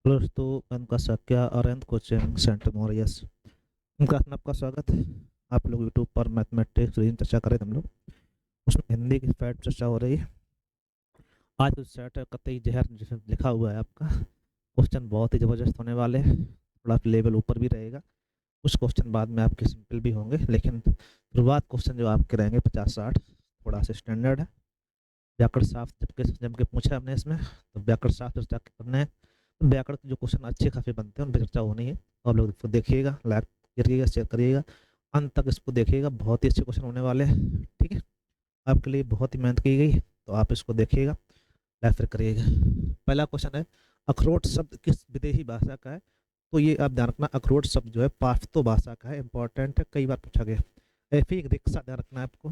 Hello दोस्तों, उनका सक्या Arvind coaching centre मॉरियस। उनका आपका स्वागत है। आप लोग यूट्यूब पर मैथमेटिक्स रीजन चर्चा कर रहे थे हम लोग। उसमें हिंदी की फैट चर्चा हो रही है। आज कुछ सेट कतई जहर जिसमें लिखा हुआ है आपका। क्वेश्चन बहुत ही ज़बरदस्त होने वाले हैं। थोड़ा लेवल ऊपर भी रहेगा। कुछ क्वेश्चन बाद में आपके सिंपल भी होंगे, लेकिन शुरुआत क्वेश्चन जो आपके रहेंगे 50-60 थोड़ा सा स्टैंडर्ड है। व्याकरण शास्त्र जब के पूछा हमने इसमें, तो व्याकरण शास्त्र चर्चा करने हैं। तो व्याकरण के जो क्वेश्चन अच्छे खासे बनते हैं उन पर चर्चा होनी है। और लोग इसको देखिएगा, लाइक करिएगा, शेयर करिएगा, अंत तक इसको देखिएगा। बहुत ही अच्छे क्वेश्चन होने वाले हैं, ठीक है। आपके लिए बहुत ही मेहनत की गई, तो आप इसको देखिएगा, लाइक फिर करिएगा। पहला क्वेश्चन है, अखरोट शब्द किस विदेशी भाषा का है? तो ये आप ध्यान रखना, अखरोट शब्द जो है पाश्तो भाषा का है, इंपॉर्टेंट है, कई बार पूछा गया। ऐसे ही रिक्शा ध्यान रखना है आपको।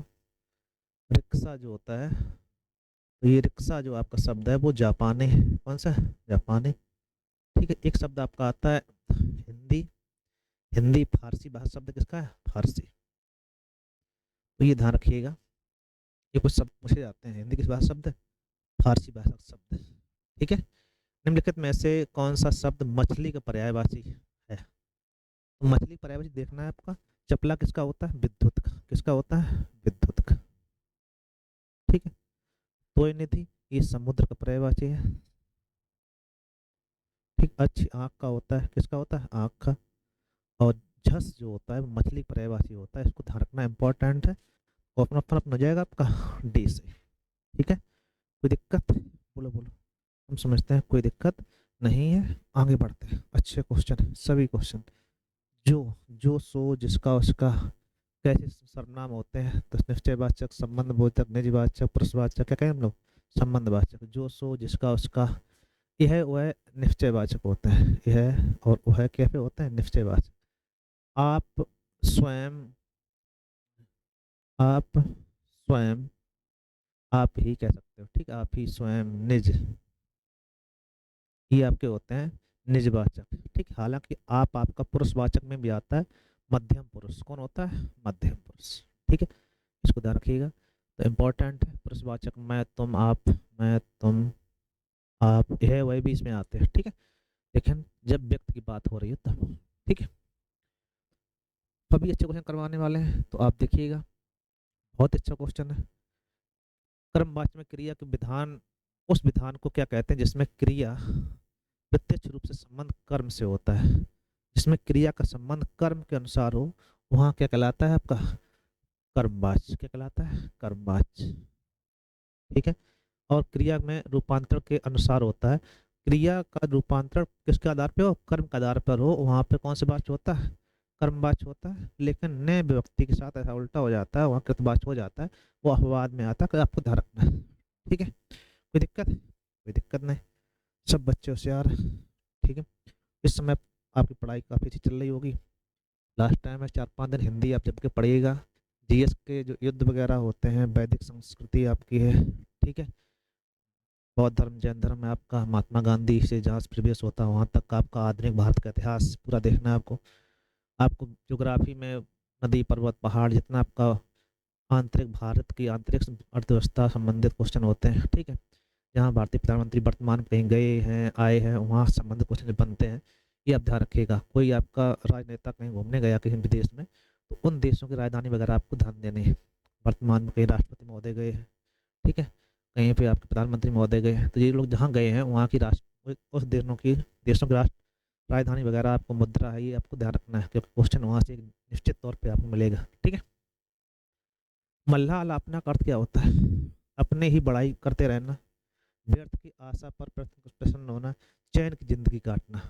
रिक्शा जो होता है, तो ये रिक्शा जो आपका शब्द है वो जापानी है। कौन सा? जापानी। ठीक है। एक शब्द आपका आता है हिंदी। हिंदी फारसी भाषा शब्द किसका है? फारसी। तो ये ध्यान रखिएगा। ये कुछ शब्द पूछे जाते हैं, हिंदी किस भाषा शब्द है? फारसी भाषा का शब्द है। ठीक है। निम्नलिखित में से कौन सा शब्द मछली का पर्यायवाची है? तो मछली पर्यायवाची देखना है आपका। चपला किसका होता है? विद्युत का। किसका होता है? विद्युत का। ठीक है। तोय निधि ये समुद्र का पर्यायवाची है। ठीक। अच्छी आंख का होता है, किसका होता है? आंख का। और झस जो होता है वो मछली पर्यायवाची होता है, इसको ध्यान रखना इंपॉर्टेंट है। और अपना फर्क हो जाएगा आपका डी से। ठीक है। कोई दिक्कत? बोलो बोलो। हम समझते हैं कोई दिक्कत नहीं है। आगे बढ़ते हैं। अच्छे क्वेश्चन है सभी क्वेश्चन। जो जो सो जिसका उसका कैसे सर्वनाम होते हैं? तो निश्चयवाचक, संबंधबोधक, निजवाचक, पुरुषवाचक, क्या कहें हम लोग? संबंधवाचक। जो सो जिसका उसका, यह वह निश्चयवाचक होते हैं। यह और वह कैसे होते हैं? निश्चयवाचक। आप स्वयं, आप स्वयं, आप ही कह सकते हो। ठीक। आप ही स्वयं, निज, ये आपके होते हैं निजवाचक। ठीक। हालांकि आप आपका पुरुषवाचक में भी आता है मध्यम पुरुष। कौन होता है? मध्यम पुरुष। ठीक है। इसको ध्यान रखिएगा। तो इम्पोर्टेंट है पुरुषवाचक। मैं, तुम, आप, मैं, तुम, आप, यह वह भी इसमें आते हैं। ठीक है। लेकिन जब व्यक्ति की बात हो रही है तब। ठीक है। सभी अच्छे क्वेश्चन करवाने वाले हैं, तो आप देखिएगा। बहुत अच्छा क्वेश्चन है। कर्मवाच्य में क्रिया के विधान, उस विधान को क्या कहते हैं जिसमें क्रिया प्रत्यक्ष रूप से संबंध कर्म से होता है? जिसमें क्रिया का संबंध कर्म के अनुसार हो, वहां क्या कहलाता है आपका? कर्मवाच्य। क्या कहलाता है? कर्मवाच्य। ठीक है। और क्रिया में रूपांतरण के अनुसार होता है। क्रिया का रूपांतरण किसके आधार पे हो? कर्म के आधार पर हो, वहां पे कौन से वाच्य होता है? कर्मवाच्य होता है। लेकिन नए विभक्ति के साथ ऐसा उल्टा हो जाता है, वहां कृतवाच्य हो जाता है। वो अपवाद में आता है, आपको ध्यान रखना है। ठीक है। कोई दिक्कत? कोई दिक्कत नहीं। सब बच्चे होशियार हैं। ठीक है। इस समय आपकी पढ़ाई काफ़ी अच्छी चल रही होगी। लास्ट टाइम है, 4-5 दिन हिंदी आप जम के पढ़िएगा। जीएस के जो युद्ध वगैरह होते हैं, वैदिक संस्कृति आपकी है। ठीक है। बौद्ध धर्म, जैन धर्म में आपका महात्मा गांधी से जहाँ प्रीवियस होता है वहाँ तक का आपका आधुनिक भारत का इतिहास पूरा देखना है आपको। आपको ज्योग्राफी में नदी, पर्वत, पहाड़, जितना आपका आंतरिक भारत की आंतरिक अर्थव्यवस्था संबंधित क्वेश्चन होते हैं। ठीक है। जहाँ भारतीय प्रधानमंत्री वर्तमान में कहीं गए हैं, आए हैं, वहाँ संबंधित क्वेश्चन बनते हैं। ये आप ध्यान रखिएगा। कोई आपका राजनेता कहीं घूमने गया किसी विदेश में, तो उन देशों की राजधानी वगैरह आपको ध्यान देनी है। वर्तमान में कहीं राष्ट्रपति महोदय गए हैं, ठीक है, कहीं पे आपके प्रधानमंत्री महोदय गए हैं, तो ये लोग जहाँ गए हैं वहाँ की राष्ट्र, उस देशों की राष्ट्र राजधानी वगैरह, आपको मुद्रा है, ये आपको ध्यान रखना है, क्योंकि क्वेश्चन वहाँ से निश्चित तौर पे आपको मिलेगा। ठीक है। मल्लाह अलापना का अर्थ क्या होता है? अपने ही बड़ाई करते रहना, व्यर्थ की आशा पर प्रसन्न होना, चैन की जिंदगी काटना।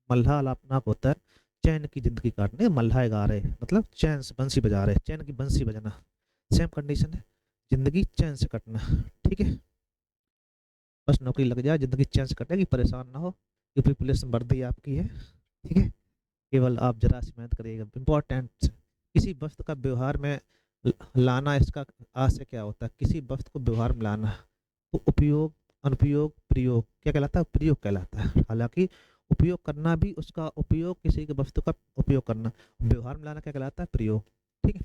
मल्लाह अलापना को होता है चैन की जिंदगी काटने। मल्लाह गा रहे मतलब चैन से बंसी बजा रहे, चैन की बंसी बजाना। सेम कंडीशन है, जिंदगी चैन से कटना। ठीक है। बस नौकरी लग जाए, जिंदगी चैन से कटेगी, परेशान ना हो। यूपी पुलिस में वर्दी आपकी है। ठीक है। केवल आप जरा सी मेहनत करिएगा। इंपॉर्टेंट, किसी वस्तु का व्यवहार में लाना, इसका आशय क्या होता है? किसी वस्तु को व्यवहार में लाना। तो उपयोग, अनुपयोग, प्रयोग क्या कहलाता है? प्रयोग कहलाता है। हालांकि उपयोग करना भी, उसका उपयोग, किसी की वस्तु का उपयोग करना, व्यवहार में लाना क्या कहलाता है? प्रयोग। ठीक है।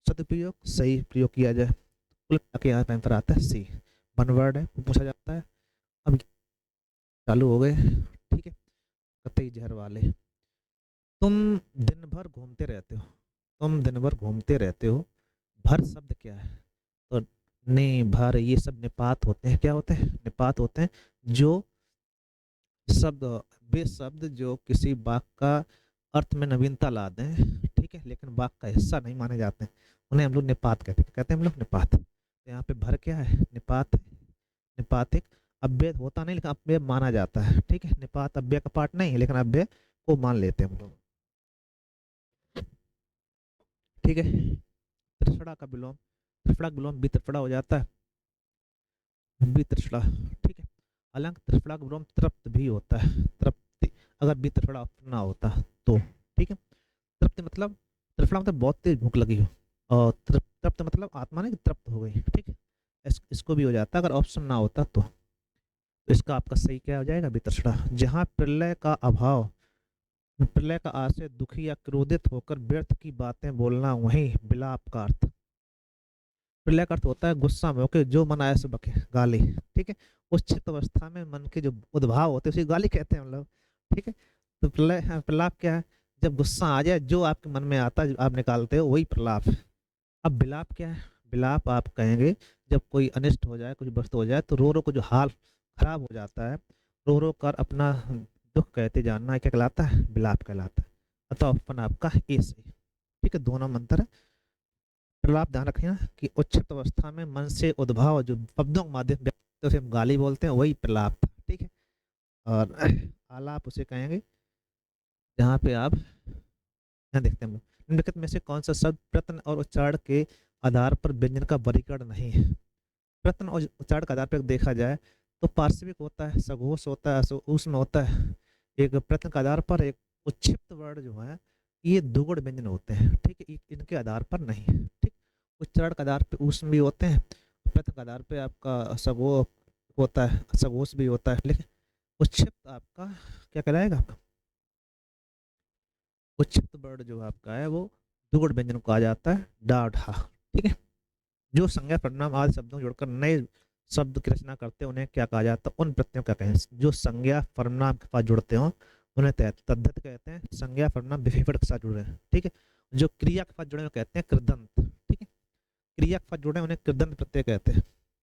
सदुपयोग, सही प्रयोग किया जाए। कुल के यहाँ आंसर आता है सी। वन वर्ड है, पूछा जाता है। अब चालू हो गए। ठीक है। कतई जहर वाले। तुम दिन भर घूमते रहते हो, तुम दिन भर घूमते रहते हो। भर शब्द क्या है? तो ने भर ये सब निपात होते हैं। क्या होते हैं? निपात होते हैं। जो शब्द, वे शब्द जो किसी वाक्य का अर्थ में नवीनता ला दें, ठीक है, लेकिन वाक्य का हिस्सा नहीं माने जाते हैं, उन्हें हम लोग निपात कहते हैं। कहते हैं हम लोग निपात। तो यहाँ पे भर क्या है? निपात है। निपात एक अव्यय होता नहीं लेकिन अव्यय माना जाता है, ठीक है। निपात अव्यय का पार्ट नहीं है लेकिन अव्यय को मान लेते हैं हम लोग, ठीक है। त्रिफड़ा का विलोम, त्रिफड़ा का विलोम वितृफड़ा हो जाता है, वितृष्णा, ठीक है। हालांकि त्रिफड़ा का विलोम तृप्त भी होता है, तृप्ति, अगर वितृष्णा ना होता तो, ठीक है। तृप्ति मतलब, त्रिफड़ा मतलब बहुत तेज भूख लगी हो, और तृप्त मतलब आत्मा ने तृप्त हो गई, ठीक है। इसको भी हो जाता अगर ऑप्शन ना होता तो इसका आपका सही क्या हो जाएगा? वितृष्णा। जहाँ प्रलय का अभाव, प्रलय का आशय दुखी या क्रोधित होकर व्यर्थ की बातें बोलना, वहीं विलाप का अर्थ। प्रलय का अर्थ होता है गुस्सा में होकर जो मन आया सो बके, गाली, ठीक है। उस चित्त अवस्था में मन के जो उद्भाव होते हैं उसे गाली कहते हैं हम लोग, ठीक है। तो प्रलय, हाँ, प्रलाप क्या है? जब गुस्सा आ जाए, जो आपके मन में आता है, जो आप निकालते हो, वही प्रलाप है। अब विलाप क्या है? विलाप आप कहेंगे जब कोई अनिष्ट हो जाए, कुछ वस्तु हो जाए, तो रो रो को जो हाल खराब हो जाता है, रो रो कर अपना दुख कहते जानना क्या कहलाता है? विलाप कहलाता है। अतः ऑप्शन आपका ए सही, ठीक है। दोनों में अंतर है। प्रलाप ध्यान रखिए ना कि उच्चत अवस्था में मन से उद्भाव जो शब्दों के माध्यम व्यक्ति से हम गाली बोलते हैं, वही प्रलाप था, ठीक है। और आलाप उसे कहेंगे जहाँ पे आप, यहाँ देखते हैं हम लोग, निम्नलिखित में से कौन सा शब्द प्रत्यय और उच्चारण के आधार पर व्यंजन का वर्गीकरण नहीं है? प्रत्यय और उच्चारण के आधार पर देखा जाए तो पार्श्विक होता है, सघोष होता है, ऊष्म होता है। एक प्रत्यय के आधार पर, एक उच्छिष्ट वर्ण जो है, ये दुगुण व्यंजन होते हैं, ठीक है। इनके आधार पर नहीं, ठीक। उच्चारण के आधार पर ऊष्म भी होते हैं, प्रत्यय के आधार पर आपका सघो होता है, सघोष भी होता है, लेकिन उच्छिष्ट आपका क्या कहलाएगा? उच्छिष्ट वर्ण जो आपका है वो दुगुण व्यंजन को कहा जाता है, डा ढा, ठीक है। जो संज्ञा परिणाम आदि शब्दों को जोड़कर नए शब्द की रचना करते हैं, उन्हें क्या कहा जाता है? उन प्रत्ययों क्या कहें? जो संज्ञा परिणाम के साथ जुड़ते हो उन्हें तद्धित कहते हैं। संज्ञा परिणाम विभेद के साथ जुड़े हैं, ठीक है। जो क्रिया के साथ जुड़े हैं कहते हैं कृदंत, ठीक है। क्रिया के साथ जुड़े उन्हें कृदंत प्रत्यय कहते हैं,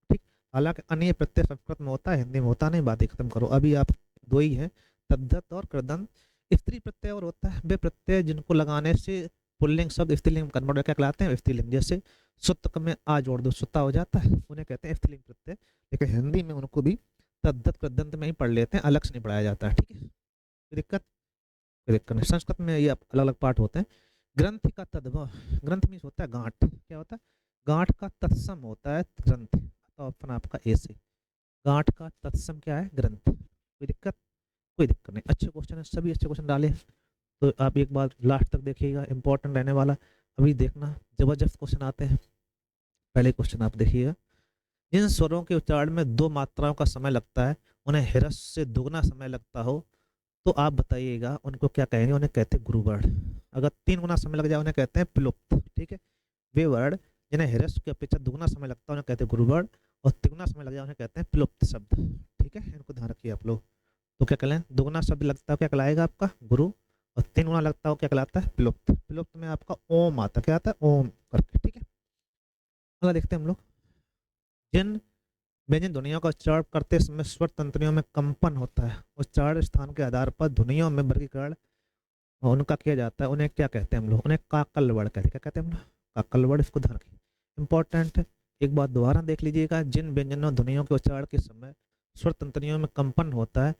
ठीक। हालांकि अन्य प्रत्यय संस्कृत में होता है, हिंदी में होता नहीं, बात ही खत्म करो। अभी आप दो ही है, तद्धित और कृदंत। स्त्री प्रत्यय और होता है वे प्रत्यय जिनको लगाने से पुल्लिंग शब्द स्त्रीलिंग कन्वर्ट क्या कहलाते हैं? स्त्रीलिंग। जैसे सुतक में आ जोड़ दो, सुता हो जाता है, उन्हें कहते हैं स्त्रीलिंग प्रत्यय। लेकिन हिंदी में उनको भी तद्दत कृदंत में ही पढ़ लेते हैं, अलग से नहीं पढ़ाया जाता है, ठीक है। कोई दिक्कत? कोई दिक्कत नहीं। संस्कृत में ये अलग अलग पार्ट होते हैं। ग्रंथ का तद्भव, ग्रंथ मीन्स होता है गांठ, क्या होता है? गांठ का तत्सम होता है ग्रंथ। तो ऑप्शन आपका ए से, गांठ का तत्सम क्या है? ग्रंथ। कोई दिक्कत? कोई दिक्कत नहीं। अच्छे क्वेश्चन है, सभी अच्छे क्वेश्चन डाले, तो आप एक बार लास्ट तक देखिएगा, इंपॉर्टेंट रहने वाला। अभी देखना जबरदस्त क्वेश्चन आते हैं। पहले क्वेश्चन आप देखिएगा, जिन स्वरों के उच्चारण में दो मात्राओं का समय लगता है, उन्हें हिरस से दुगना समय लगता हो, तो आप बताइएगा उनको क्या कहेंगे? उन्हें कहते हैं गुरुवर्ण। अगर तीन गुना समय लग जाए उन्हें कहते हैं प्लुप्त, ठीक है। वे वर्ण जिन्हें हिरस की अपेक्षा दुगना समय लगता है उन्हें कहते हैं गुरुवर्ण, और तिगुना समय लग जाए उन्हें कहते हैं प्लुप्त शब्द, ठीक है। इनको ध्यान रखिए आप लोग। तो क्या कहलाए? दुगना शब्द लगता है क्या कहलाएगा आपका? गुरु। और तीन गुना लगता हो क्या कहलाता है? प्लुप्त। प्लुप्त में आपका ओम आता है, क्या आता है? ओम करके, ठीक है। अगला देखते हैं हम लोग, जिन व्यंजन ध्वनियों का उच्चारण करते समय स्वर तंत्रियों में कंपन होता है, उच्चारण स्थान के आधार पर ध्वनियों में वर्गीकरण उनका किया जाता है, उन्हें क्या कहते हैं हम लोग? उन्हें काकल वर्ड कहते हैं। क्या कहते हैं हम लोग? काकल वर्ड। इसको ध्यान रखिए, इंपॉर्टेंट है। एक बार दोबारा देख लीजिएगा, जिन व्यंजनों ध्वनियों के उच्चारण के समय स्वर तंत्रियों में कंपन होता है,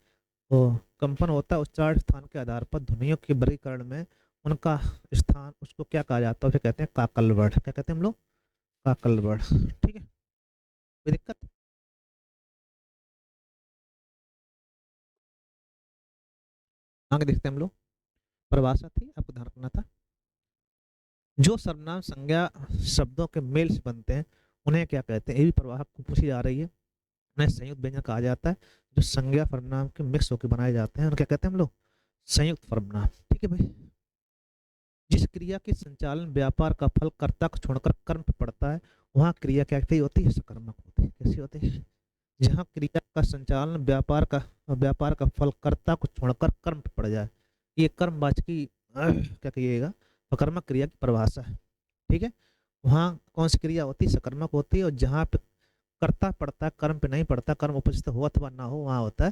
तो कंपन होता है उच्चारण स्थान के आधार पर ध्वनियों के वर्गीकरण में उनका स्थान, उसको क्या कहा जाता है? उसे कहते हैं काकल वर्ड। क्या कहते हैं हम लोग? काकल वर्ड, ठीक है। कोई दिक्कत? आगे देखते हैं हम लोग, परिभाषा थी आपको ध्यान रखना था। जो सर्वनाम संज्ञा शब्दों के मेल से बनते हैं उन्हें क्या कहते हैं? ये भी परिभाषा पूछी जा रही है। उन्हें संयुक्त व्यंजन कहा जाता है। जो संज्ञा सर्वनाम के मिक्स होकर बनाए जाते हैं उन्हें क्या कहते हैं हम लोग? संयुक्त सर्वनाम, ठीक है भाई। जिस क्रिया के संचालन व्यापार का फल कर्ता को छोड़कर कर्म पे पड़ता है, वहां क्रिया क्या होती है? सकर्मक होती है। कैसी होती है? जहाँ क्रिया का संचालन व्यापार का फल कर्ता को छोड़कर कर्म पे पड़ जाए। ये कर्मवाचकी क्या कहिएगा, अकर्मक क्रिया की परिभाषा है। ठीक है, वहाँ कौन सी क्रिया होती है, सकर्मक होती है, और जहाँ पे कर्ता पड़ता है, कर्म पे नहीं पड़ता, कर्म उपस्थित हो अथवा ना हो, वहाँ होता है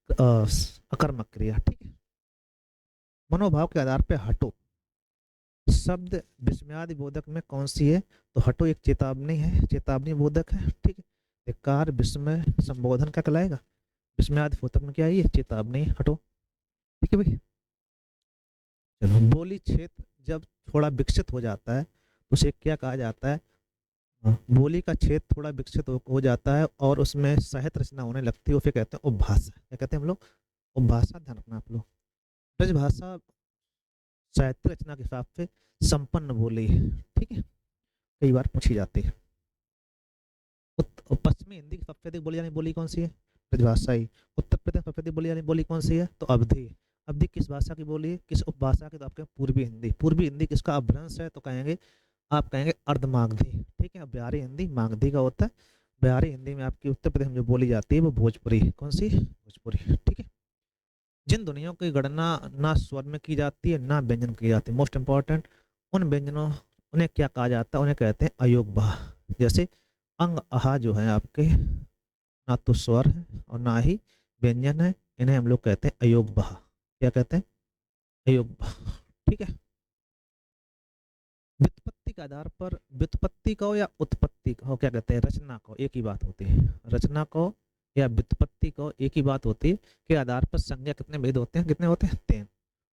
अकर्मक क्रिया। ठीक है, मनोभाव के आधार पे हटो शब्द विस्मयादि बोधक में कौन सी है, तो हटो एक चेतावनी है, चेतावनी बोधक है। ठीक है, धिक्कार विस्मय संबोधन क्या कहलाएगा, विस्मयादि बोधक में क्या है, ये चेतावनी, हटो। ठीक है भाई, चलो, बोली क्षेत्र जब थोड़ा विकसित हो जाता है तो उसे क्या कहा जाता है, बोली का क्षेत्र थोड़ा विकसित हो जाता है और उसमें साहित्य रचना होने लगती है, उसे कहते हैं उपभाषा। क्या कहते हैं हम लोग, उपभाषा। ध्यान रखना आप लोग, ब्रजभाषा साहित्य रचना के हिसाब से संपन्न बोली है। ठीक है, कई बार पूछी जाती है। पश्चिमी हिंदी की सबसे अधिक बोली जाने बोली कौन सी है, ब्रजभाषा ही। उत्तर प्रदेश में सबसे अधिक बोली जाने बोली कौन सी है, तो अवधी। अवधी किस भाषा की बोली है, किस उपभाषा की, तो आपके पूर्वी हिंदी। पूर्वी हिंदी किसका अपभ्रंश है, तो कहेंगे आप कहेंगे अर्धमागधी। ठीक है, बिहारी हिंदी मागधी का होता है। बिहारी हिंदी में आपकी उत्तर प्रदेश में जो बोली जाती है वो भोजपुरी, कौन सी, भोजपुरी। ठीक है, जिन ध्वनियों की गणना ना स्वर में की जाती है ना व्यंजन की जाती है, मोस्ट इंपॉर्टेंट, उन व्यंजनों, उन्हें क्या कहा जाता है, उन्हें कहते हैं अयोगवाह। जैसे अंग आहा जो है आपके, ना तो स्वर है और ना ही व्यंजन है, इन्हें हम लोग कहते हैं अयोगवाह। क्या कहते हैं, अयोगवाह। ठीक है, व्युत्पत्ति के आधार पर, व्युत्पत्ति को या उत्पत्ति को क्या कहते हैं, रचना को, एक ही बात होती है। रचना को या व्युत्पत्ति को एक ही बात होती है। के आधार पर संज्ञा कितने भेद होते हैं, कितने होते हैं, 3।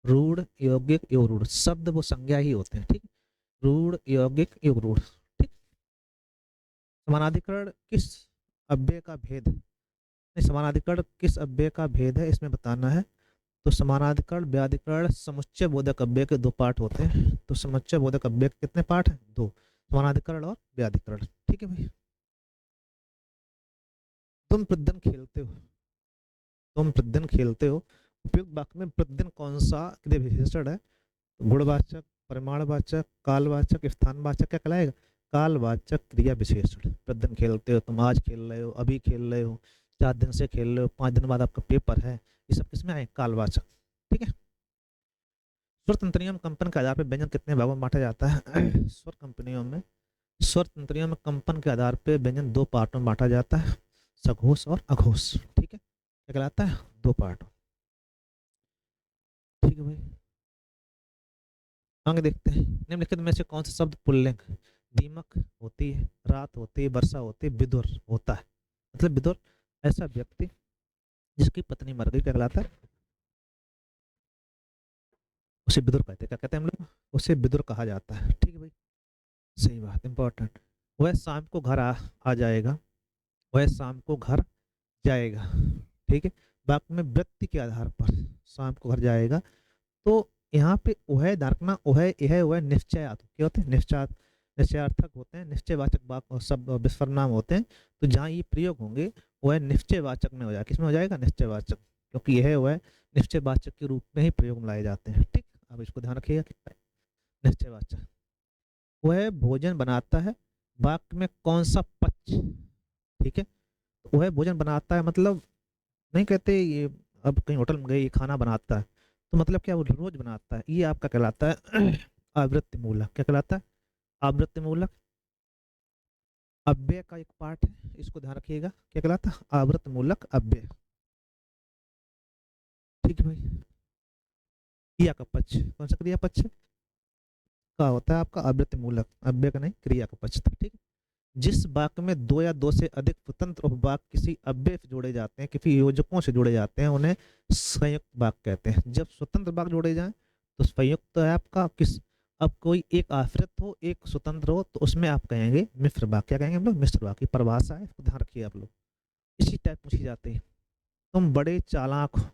रूढ़, यौगिक, योरूढ़, शब्द वो संज्ञा ही होते हैं। ठीक, रूढ़, यौगिक, योरूढ़। ठीक, समानाधिकरण किस अव्यय का भेद, नहीं, समानाधिकरण किस अव्यय का भेद है इसमें बताना है। तो समानाधिकरण व्याधिकरण समुच्चय बोधक अव्यय के 2 पार्ट होते हैं। तो समुच्चय बोधक अव्यय के कितने पार्ट हैं, 2, समानाधिकरण और व्याधिकरण। ठीक है भाई, तुम प्रतिदिन खेलते हो, तुम प्रतिदिन खेलते हो, उपयुक्त वाक्य में प्रतिदिन कौन सा क्रिया विशेषण है, गुणवाचक, परिमाणवाचक, कालवाचक, स्थानवाचक क्या कहलाएगा, कालवाचक क्रिया विशेषण। प्रतिदिन खेलते हो, तुम आज खेल रहे हो, अभी खेल रहे हो, 4 दिन से खेल रहे हो, 5 दिन बाद आपका पेपर है, ये सब किसमें आए, कालवाचक। ठीक है, स्वर तंत्रियों में कंपन के आधार पर व्यंजन कितने भागों में बांटा जाता है, स्वर कंपनियों में, स्वर तंत्रियों में कंपन के आधार पर व्यंजन 2 पार्टों में बांटा जाता है, सघोष और अघोष। ठीक है, क्या कहलाता है, 2 पार्ट। ठीक है भाई, आगे देखते हैं, निम्नलिखित में से कौन सा शब्द पुल्लिंग, दीमक होती है, रात होती है, वर्षा होती है, विदुर होता है। मतलब विदुर ऐसा व्यक्ति जिसकी पत्नी मर गई, क्या कहलाता है, उसे विदुर कहते हैं। क्या कहते हैं हम लोग, उसे विदुर कहा जाता है। ठीक है भाई, सही बात, इंपॉर्टेंट। वह शाम को घर आ जाएगा, वह शाम को घर जाएगा। ठीक है, वाक्य में व्यक्ति के आधार पर शाम को घर जाएगा, तो यहाँ पे वह दार्कना, वह यह वह निश्चयार्थ क्या होते हैं, निश्चयार्थक होते हैं, निश्चयवाचक वाक्य सब विस्मरण होते हैं। तो जहाँ ये प्रयोग होंगे वह निश्चयवाचक में हो जाएगा, किसमें हो जाएगा, निश्चयवाचक, क्योंकि यह वह निश्चयवाचक के रूप में ही प्रयोग में लाए जाते हैं। ठीक, अब इसको ध्यान रखिएगा, निश्चयवाचक। वह भोजन बनाता है, वाक्य में कौन सा पक्ष। ठीक है, तो वह भोजन बनाता है मतलब नहीं कहते ये अब कहीं होटल में गए ये खाना बनाता है, तो मतलब क्या वो रोज बनाता है, ये आपका कहलाता है आवृत्ति मूलक। क्या कहलाता है, आवृत्ति मूलक। अव्यय का एक पार्ट है, इसको ध्यान रखिएगा, क्या कहलाता है, आवृत्ति मूलक अव्यय। ठीक है भाई, क्रिया का पक्ष, कौन सा क्रिया पक्ष का होता है आपका, आवृत्ति मूलक, अव्यय का नहीं, क्रिया का पक्ष था। ठीक है, जिस वाक्य में 2 या 2 से अधिक स्वतंत्र उपवाक्य किसी अव्यय से जोड़े जाते हैं, किसी योजकों से जोड़े जाते हैं, उन्हें संयुक्त वाक्य कहते हैं। जब स्वतंत्र वाक्य जोड़े जाएं तो संयुक्त है आपका किस, अब कोई एक आश्रित हो एक स्वतंत्र हो तो उसमें आप कहेंगे मिश्र वाक्य। क्या कहेंगे हम लोग, मिश्र वाक्य। परिभाषा है, इसको ध्यान रखिए आप लोग, इसी टाइप पूछी जाती है। तुम बड़े चालाक हो,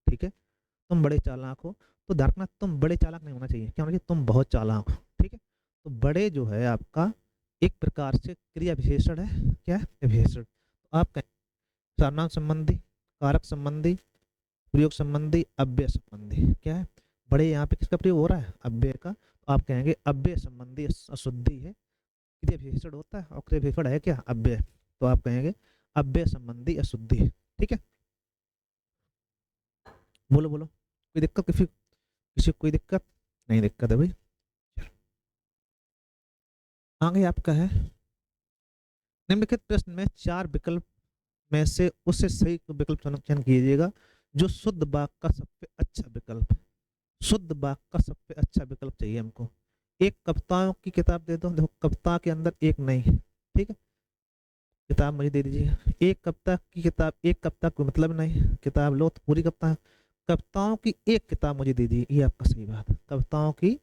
ठीक है, तुम बड़े चालाक हो, तो ध्यान रखना तुम बड़े चालाक नहीं होना चाहिए, क्या होना चाहिए, तुम बहुत चालाक हो। ठीक है, तो बड़े जो है आपका एक प्रकार से क्रिया विशेषण है, क्या है, विशेषण। तो आप कहें सर्वनाम संबंधी, कारक संबंधी, प्रयोग संबंधी, अव्यय संबंधी। क्या है, बड़े यहाँ पे किसका प्रयोग हो रहा है, अव्यय का, तो आप कहेंगे अव्यय संबंधी अशुद्धि है, क्रिया विशेषण होता है और क्रिया विशेषण है क्या, अव्यय। तो आप कहेंगे अव्यय संबंधी अशुद्धि। ठीक है, बोलो बोलो, कोई दिक्कत, किसी किसी को कोई दिक्कत? नहीं दिक्कत है भाई। आगे आपका है, निम्नलिखित प्रश्न में चार विकल्प में से उससे सही विकल्प चयन कीजिएगा जो शुद्ध वाक्य का सबसे अच्छा विकल्प है। शुद्ध वाक्य का सबसे अच्छा विकल्प चाहिए हमको। एक कविताओं की किताब दे दो, देखो कविता के अंदर एक नहीं है, ठीक है, किताब मुझे दे दीजिए। एक कविता की किताब, एक कविता कोई मतलब नहीं, किताब लो तो पूरी कविता है। कविताओं की एक किताब मुझे दे दीजिए, ये आपका सही बात है। कविताओं की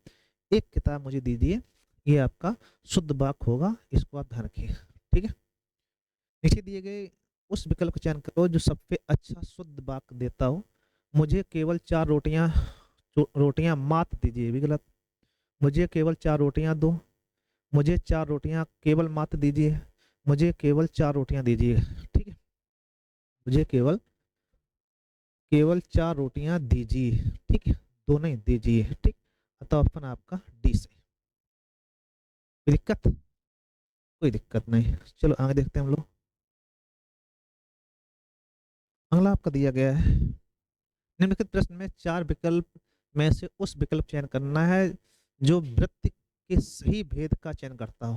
एक किताब मुझे दीजिए, ये आपका शुद्ध वाक्य होगा, इसको आप ध्यान रखिए। ठीक है, नीचे दिए गए उस विकल्प का चयन करो जो सबसे अच्छा शुद्ध वाक्य देता हो। मुझे केवल चार रोटियां, रोटियां मात्र दीजिए, ये भी गलत। मुझे केवल चार रोटियां दो, मुझे चार रोटियां केवल मात्र दीजिए, मुझे केवल चार रोटियां दीजिए। ठीक है, मुझे केवल केवल चार रोटियां दीजिए, ठीक है, दो नहीं दीजिए। ठीक, तो ऑप्शन आपका डी से। कोई दिक्कत? कोई दिक्कत नहीं, चलो आगे देखते हैं हम लोग। अगला आपका दिया गया है, निम्नलिखित प्रश्न में चार विकल्प में से उस विकल्प चयन करना है जो वृत्ति के सही भेद का चयन करता हो।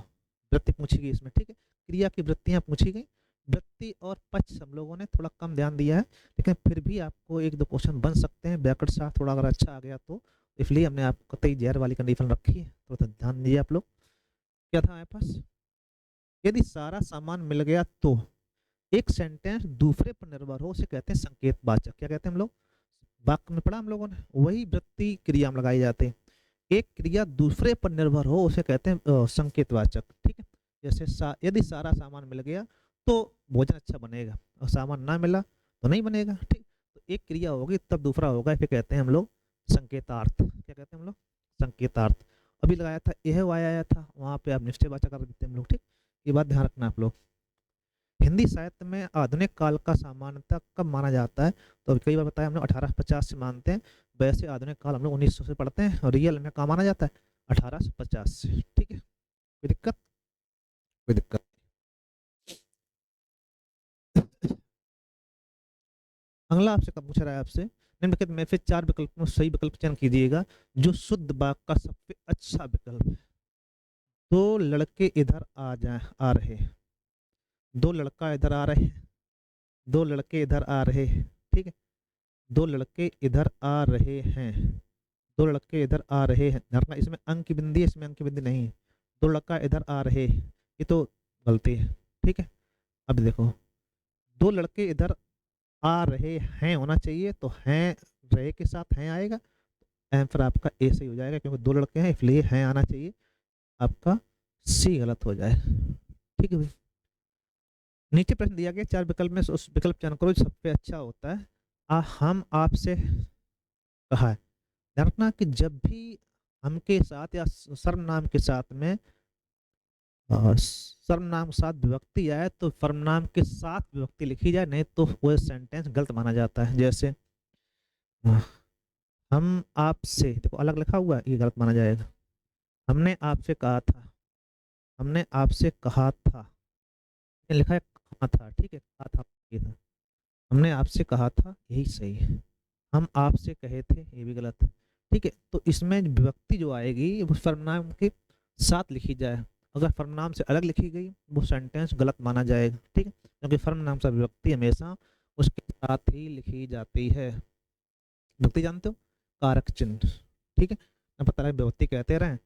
वृत्ति पूछी गई इसमें, ठीक है, क्रिया की वृत्तियां पूछी गई। वृत्ति और पक्ष हम लोगों ने थोड़ा कम ध्यान दिया है, लेकिन फिर भी आपको एक दो क्वेश्चन बन सकते हैं। व्याकरण शास्त्र थोड़ा अगर अच्छा आ गया तो, इसलिए हमने आपको कई जहर वाली कंडीशन रखी है, थोड़ा ध्यान दीजिए आप लोग। क्या था हमारे पास, यदि सारा सामान मिल गया तो एक सेंटेंस दूसरे पर निर्भर हो उसे कहते हैं संकेतवाचक। क्या कहते हैं हम लोग, वाक्य में पढ़ा हम लोगों ने, वही वृत्ति क्रिया में लगाई जाते हैं। एक क्रिया दूसरे पर निर्भर हो उसे कहते हैं संकेतवाचक। ठीक है, जैसे यदि सारा सामान मिल गया तो भोजन अच्छा बनेगा, और सामान ना मिला तो नहीं बनेगा। ठीक, तो एक क्रिया होगी तब दूसरा होगा, फिर कहते हैं हम लोग संकेतार्थ। क्या कहते हैं हम लोग, संकेतार्थ। अभी लगाया था यह वाया आया था, वहां पे आप निश्चयवाचक कर देते हैं हम लोग। ठीक, ये बात ध्यान रखना आप लोग। हिंदी साहित्य में आधुनिक काल का सामान्यतः कब माना जाता है, तो अभी कई बार बताया हमने 1850 से मानते हैं, वैसे आधुनिक काल हम लोग 1900 से पढ़ते हैं, और रियल में कहाँ माना जाता है, 1850 से। ठीक है, कोई दिक्कत? कोई दिक्कत? अगला आपसे कब पूछा रहा है, आपसे निम्नलिखित में से चार विकल्पों में सही विकल्प चयन कीजिएगा जो शुद्ध वाक्य का सबसे अच्छा विकल्प है। दो लड़के इधर आ जाए, आ रहे, दो लड़का इधर आ रहे, दो लड़के इधर आ रहे, ठीक है, दो लड़के इधर आ रहे हैं, दो लड़के इधर आ रहे हैं। ध्यान रखना, इसमें अंक की बिंदी है, इसमें अंक की बिंदी नहीं है। दो लड़का इधर आ रहे, ये तो गलती है। ठीक है, अब देखो, दो लड़के इधर आ रहे हैं होना चाहिए, तो हैं रहे के साथ हैं आएगा, आंसर आपका ए सही हो जाएगा, क्योंकि दो लड़के हैं इसलिए हैं आना चाहिए, आपका सी गलत हो जाए। ठीक है भाई, नीचे प्रश्न दिया गया चार विकल्प में से उस विकल्प चयन करो जो सबसे अच्छा होता है। हम आपसे कहा है। ध्यान रखना कि जब भी हम के साथ या सर्वनाम के साथ में सर्वनाम के साथ विभक्ति आए तो सर्वनाम के साथ विभक्ति लिखी जाए, नहीं तो वो सेंटेंस गलत माना जाता है। जैसे अ, हम आपसे, देखो अलग लिखा हुआ है, ये गलत माना जाएगा। हमने आपसे कहा था, हमने आपसे कहा था, ये लिखा है कहा था, ठीक है, कहा था, ये था। हमने आपसे कहा था, यही सही है। हम आपसे कहे थे, ये भी गलत है। ठीक है, तो इसमें विभक्ति जो आएगी वो सर्वनाम के साथ लिखी जाए, अगर सर्वनाम से अलग लिखी गई वो सेंटेंस गलत माना जाएगा। ठीक है, क्योंकि सर्वनाम से विभक्ति हमेशा उसके साथ ही लिखी जाती है। विभक्ति जानते हो, कारक चिन्ह। ठीक है, ना पता लगे विभक्ति कहते रहे,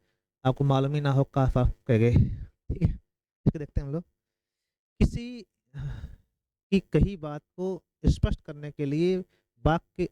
आपको मालूम ही ना हो का कह गए। ठीक है, इसको देखते हैं हम लोग। किसी की कही बात को स्पष्ट करने के लिए वाक्य के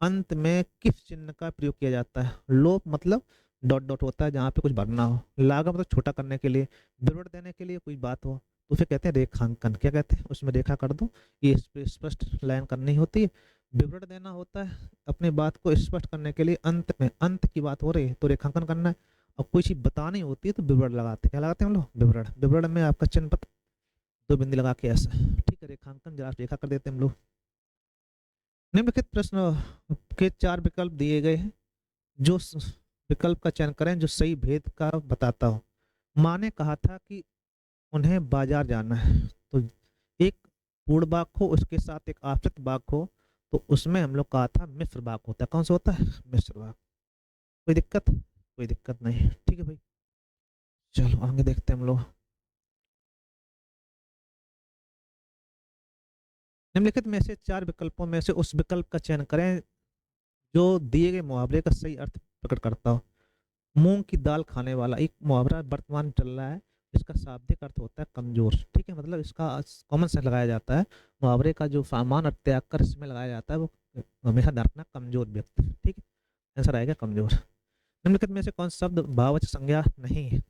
अंत में किस चिन्ह का प्रयोग किया जाता है। लोप मतलब डॉट डॉट होता है जहाँ पे कुछ भरना हो, लागा मतलब छोटा करने के लिए, विवरण देने के लिए कोई बात हो तो उसे कहते हैं रेखांकन। क्या कहते हैं, उसमें रेखा कर दो, ये इस पे स्पष्ट लाइन करनी होती है। विवरण देना होता है अपनी बात को स्पष्ट करने के लिए, अंत में अंत की बात हो रही है तो रेखांकन करना है, और कोई चीज बतानी होती है तो विवरण लगाते हैं। क्या लगाते हैं हम लोग, विवरण। विवरण में आपका चिन्ह पता, दो बिंदी लगा के ऐसा, ठीक है, रेखांकन जरा रेखा कर देते हैं हम लोग। निम्नलिखित प्रश्न के चार विकल्प दिए गए हैं, जो विकल्प का चयन करें जो सही भेद का बताता हो। माँ ने कहा था कि उन्हें बाजार जाना है, तो पूर्ण वाक हो, उसके साथ एक आश्रित वाक हो, तो उसमें हम लोग कहा था मिश्र वाक होता है। कौन सा होता है? मिश्र वाक। कोई दिक्कत? कोई दिक्कत नहीं, ठीक है भाई। चलो आगे देखते हैं हम लोग। निम्नलिखित में से चार विकल्पों में से उस विकल्प का चयन करें जो दिए गए मुहावरे का सही अर्थ प्रकट करता हो। मूंग की दाल खाने वाला एक मुहावरा वर्तमान चल रहा है। इसका शाब्दिक अर्थ होता है कमजोर, ठीक है, मतलब इसका कॉमन सेंस लगाया जाता है। मुहावरे का जो सामान अर्थ त्याग कर इसमें लगाया जाता है वो हमेशा ध्यान रखना कमजोर व्यक्ति, ठीक है। आंसर आएगा कमजोर। निम्नलिखित में से कौन सा शब्द भाववाचक संज्ञा नहीं है?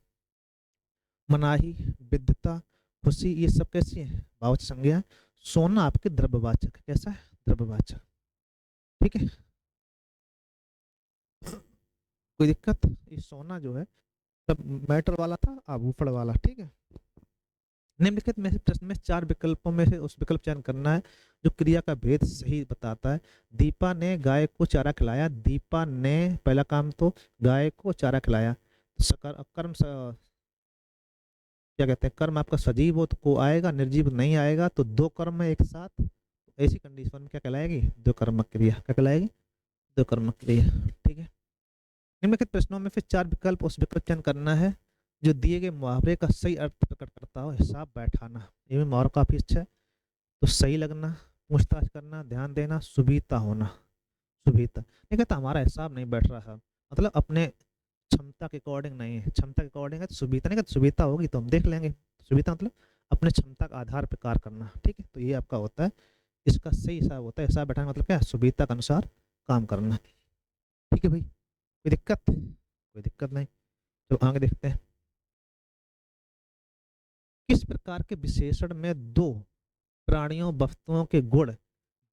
मनाही, विद्यता, खुशी, ये सब कैसी है? भाववाचक संज्ञा। सोना आपके द्रव्यवाचक है। कैसा है? द्रव्यवाचक, ठीक है। कोई दिक्कत? ये सोना जो है सब मैटर वाला था, आभूषण वाला, ठीक है। निम्नलिखित में से प्रश्न में चार विकल्पों में से उस विकल्प चयन करना है जो क्रिया का भेद सही बताता है। दीपा ने गाय को चारा खिलाया। दीपा ने पहला काम तो गाय को चारा खिलाया। सकर कर्म क्या कहते हैं, कर्म आपका सजीव हो तो को आएगा, निर्जीव नहीं आएगा, तो दो कर्म है एक साथ। ऐसी कंडीशन में क्या कहलाएगी? दो कर्मक क्रिया। क्या कहलाएगी? दो कर्मक क्रिया, ठीक है। निम्नलिखित प्रश्नों में फिर चार विकल्प उस विकल्प चयन करना है जो दिए गए मुहावरे का सही अर्थ प्रकट करता हो। हिसाब बैठाना, ये भी मुहावरा काफी अच्छा है। तो सही लगना, पूछताछ करना, ध्यान देना, सुबीता होना। सुबीता नहीं कहता हमारा हिसाब नहीं बैठ रहा है, मतलब अपने क्षमता के अकॉर्डिंग नहीं है, क्षमता के अकॉर्डिंग है तो सुबीता नहीं कहता, सुबीता होगी तो हम देख लेंगे। सुबीता मतलब अपने क्षमता के आधार पर कार्य करना, ठीक है। तो ये आपका होता है, इसका सही हिसाब होता है। हिसाब बैठाना मतलब क्या है? सुबीता के अनुसार काम करना, ठीक है भाई। कोई दिक्कत? कोई दिक्कत नहीं। चलो आगे देखते हैं। किस प्रकार के विशेषण में दो प्राणियों वस्तुओं के गुण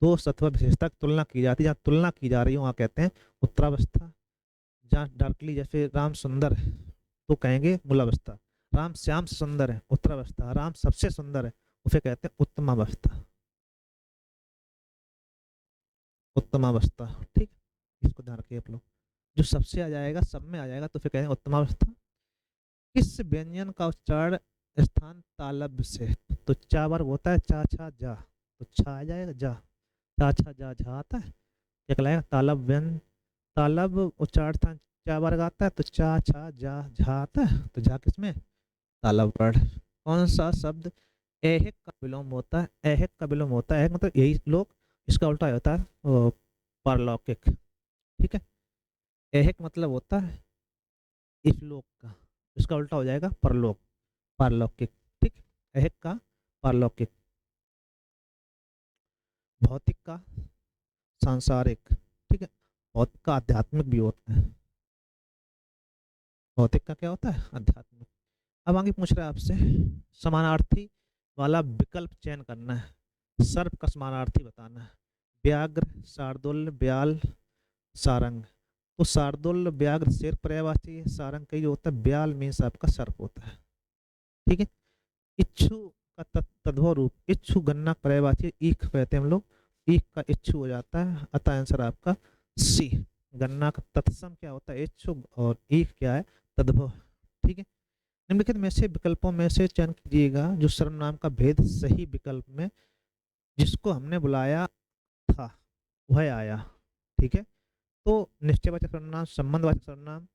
दोष अथवा विशेषता की तुलना की जाती है? जहाँ तुलना की जा रही है वहां कहते हैं उत्तरावस्था। जहाँ डार्कली जैसे राम सुंदर है तो कहेंगे मूलावस्था। राम श्याम से सुंदर है, उत्तरावस्था। राम सबसे सुंदर है, उसे कहते हैं उत्तमावस्था। उत्तमावस्था, ठीक। इसको ध्यान रखिए आप लोग। जो सबसे आ जाएगा, सब में आ जाएगा, तो फिर कहेंगे उत्तमावस्था। किस व्यंजन का उच्चारण स्थान तालव्य से? तो चा वर्ग होता है चा छा जा, तो छा आ जाएगा जा। चा छा जा झा आता है, क्या कहलाएगा? तालब व्यंजन। तालब उच्चारण स्थान चा वर्ग आता है, तो चा छा जा झा आता है, तो झा किसमें? तालब वर्ण। कौन सा शब्द ऐहिक का विलोम होता है? ऐहिक का विलोम होता है मतलब यही लोग, इसका उल्टा होता है पारलौकिक, ठीक है। ऐहिक मतलब होता है इस लोक का, इसका उल्टा हो जाएगा परलोक, पारलौकिक, ठीक। ऐहिक का पारलौकिक। भौतिक का सांसारिक, ठीक है। भौतिक का आध्यात्मिक भी होता है। भौतिक का क्या होता है? आध्यात्मिक। अब आगे पूछ रहा है आपसे, समानार्थी वाला विकल्प चयन करना है। सर्प का समानार्थी बताना है। व्याघ्र, शार्दुल, ब्याल, सारंग। तो शार्दुल व्याघ्र शेर पर्यायवाची है, सारंग का जो होता है ब्याल मीन्स आपका सर्प होता है, ठीक है। इच्छु का तद्भव रूप, इच्छु गन्ना पर्यायवाची ईख कहते हैं हम लोग, ईख का इच्छु हो जाता है, अतः आंसर आपका सी। गन्ना का तत्सम क्या होता है? इच्छु, और ईख क्या है? तद्भव, ठीक है। निम्नलिखित में से विकल्पों में से चयन कीजिएगा जो सर्वनाम का भेद सही विकल्प में जिसको हमने बुलाया था वह आया, ठीक है। तो निश्चयवाचक सर्वनाम, संबंधवाचक सर्वनाम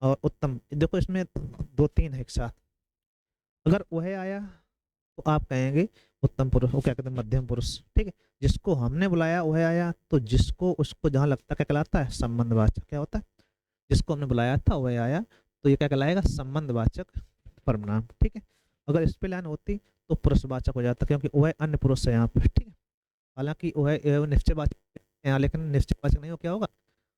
और उत्तम, देखो इसमें दो तीन है एक साथ। अगर वह आया तो आप कहेंगे उत्तम पुरुष, वो क्या कहते हैं? मध्यम पुरुष, ठीक है। जिसको हमने बुलाया वह आया, तो जिसको उसको जहां लगता है क्या कहलाता है? संबंधवाचक। क्या होता है? जिसको हमने बुलाया था वह आया, तो ये क्या कहलाएगा? संबंधवाचक सर्वनाम, ठीक है। अगर इस पे लाइन होती तो पुरुषवाचक हो जाता, क्योंकि वह अन्य पुरुष है यहाँ पे, ठीक है। हालांकि वह निश्चयवाचक है यहाँ, लेकिन निश्चयवाचक नहीं हो, क्या होगा?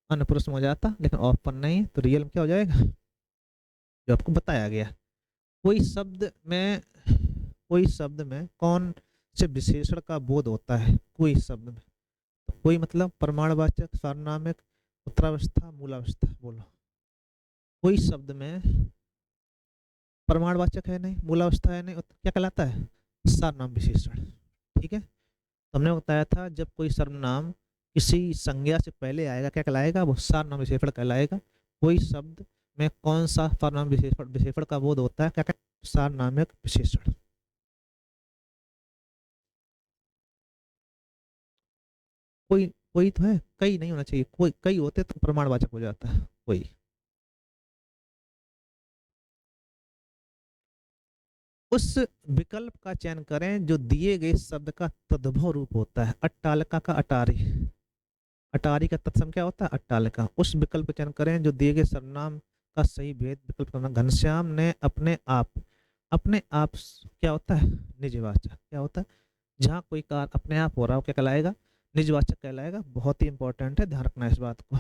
अन्य पुरुष में हो जाता, लेकिन ऑप्शन नहीं है, तो रियल में क्या हो जाएगा? जो आपको बताया गया। कोई शब्द में, कोई शब्द में कौन से विशेषण का बोध होता है? कोई शब्द में, तो कोई मतलब प्रमाणवाचक, सार्वनामिक, उत्तरावस्था, मूलावस्था, बोलो। कोई शब्द में प्रमाणवाचक है नहीं, मूलावस्था है नहीं, क्या कहलाता है? सर्वनाम विशेषण, ठीक है। तो हमने बताया था जब कोई सर्वनाम किसी संज्ञा से पहले आएगा क्या कहलाएगा? वो सर्वनाम विशेषण कहलाएगा। कोई शब्द में कौन सा सर्वनाम विशेषण विशेषण का बोध होता है? क्या कहते हैं? सार्वनामिक विशेषण। कोई कोई तो है, कई नहीं होना चाहिए, कोई कई होते तो प्रमाणवाचक हो जाता है कोई। उस विकल्प का चयन करें जो दिए गए शब्द का तद्भव रूप होता है। अट्टालिका का अटारी, अटारी का तत्सम क्या होता है? अट्टालिका। उस विकल्प का चयन करें जो दिए गए सर्वनाम का सही भेद विकल्प करना। घनश्याम ने अपने आप, अपने आप क्या होता है? निजवाचक। क्या होता है? जहाँ कोई कार्य अपने आप हो रहा हो क्या कहलाएगा? निजवाचक कहलाएगा। बहुत ही इंपॉर्टेंट है, ध्यान रखना इस बात को।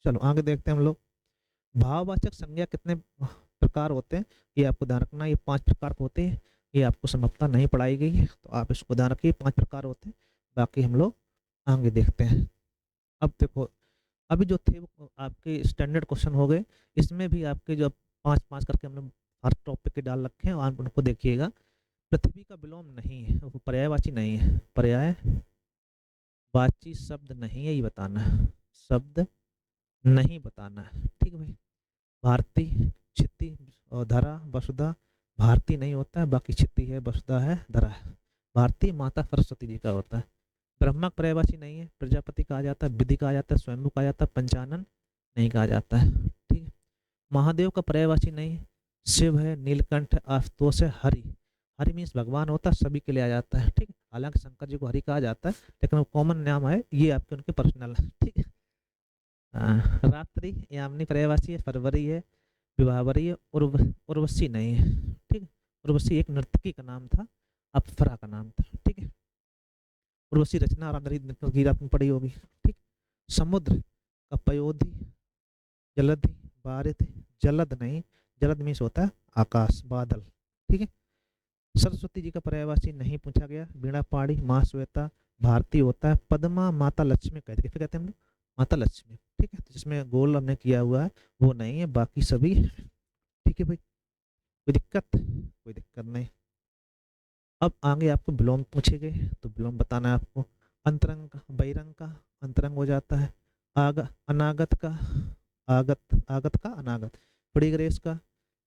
चलो आगे देखते हैं हम लोग। भाववाचक संज्ञा कितने प्रकार होते हैं? ये आपको ध्यान रखना, ये 5 प्रकार के होते हैं। ये आपको संभवतः नहीं पढ़ाई गई है, तो आप इसको ध्यान रखिए, 5 प्रकार होते हैं। बाकी हम लोग आगे देखते हैं। अब देखो, अभी जो थे वो आपके स्टैंडर्ड क्वेश्चन हो गए। इसमें भी आपके जो 5-5 करके हमने हर टॉपिक के डाल रखे हैं, और आप उनको देखिएगा। पृथ्वी का विलोम नहीं है, वो पर्यायवाची नहीं है, पर्यायवाची शब्द नहीं है, ये बताना है, शब्द नहीं बताना है। ठीक है भाई। भारती, क्षिति और धरा, वसुधा। भारती नहीं होता है, बाकी क्षिति है, वसुधा है, धरा है। भारती माता सरस्वती जी का होता है। ब्रह्मक पर्यायवाची नहीं है, प्रजापति कहा जाता है, विधि कहा जाता है, स्वयंभू कहा जाता है, पंचानन नहीं कहा जाता है। ठीक है। महादेव का पर्यायवाची नहीं है, शिव है, नीलकंठ है, आशुतोष है, हरि। हरि मीन्स भगवान होता है, सभी के लिए आ जाता है। ठीक है। हालांकि शंकर जी को हरि कहा जाता है, लेकिन वो कॉमन नाम है, ये आपके उनके पर्सनल है। ठीक है। रात्रि यामिनी पर्यायवाची है, फरवरी है, विवाहवरी है, उर्वशी नहीं है। ठीक है। उर्वशी एक नर्तकी का नाम था, अप्सरा का नाम था। ठीक है। उर्वशी रचना और गीत आपने पढ़ी होगी। ठीक। समुद्र का पयोधि, जलधि, बारिध, जलद नहीं, जलद मीन्स होता है आकाश, बादल। ठीक है। सरस्वती जी का पर्यायवाची नहीं पूछा गया। वीणा पाड़ी, माँ श्वेता, भारती होता है। पद्मा माता लक्ष्मी कहते हैं, फिर कहते हैं हम लोग माता लक्ष्मी। ठीक है। तो जिसमें गोल हमने किया हुआ है वो नहीं है, बाकी सभी ठीक है भाई। कोई दिक्कत? कोई दिक्कत नहीं। अब आगे आपको विलोम पूछे गए, तो विलोम बताना है आपको। अंतरंग का, बहिरंग का अंतरंग हो जाता है। अनागत का, आगत का अनागत। परिग्रेस का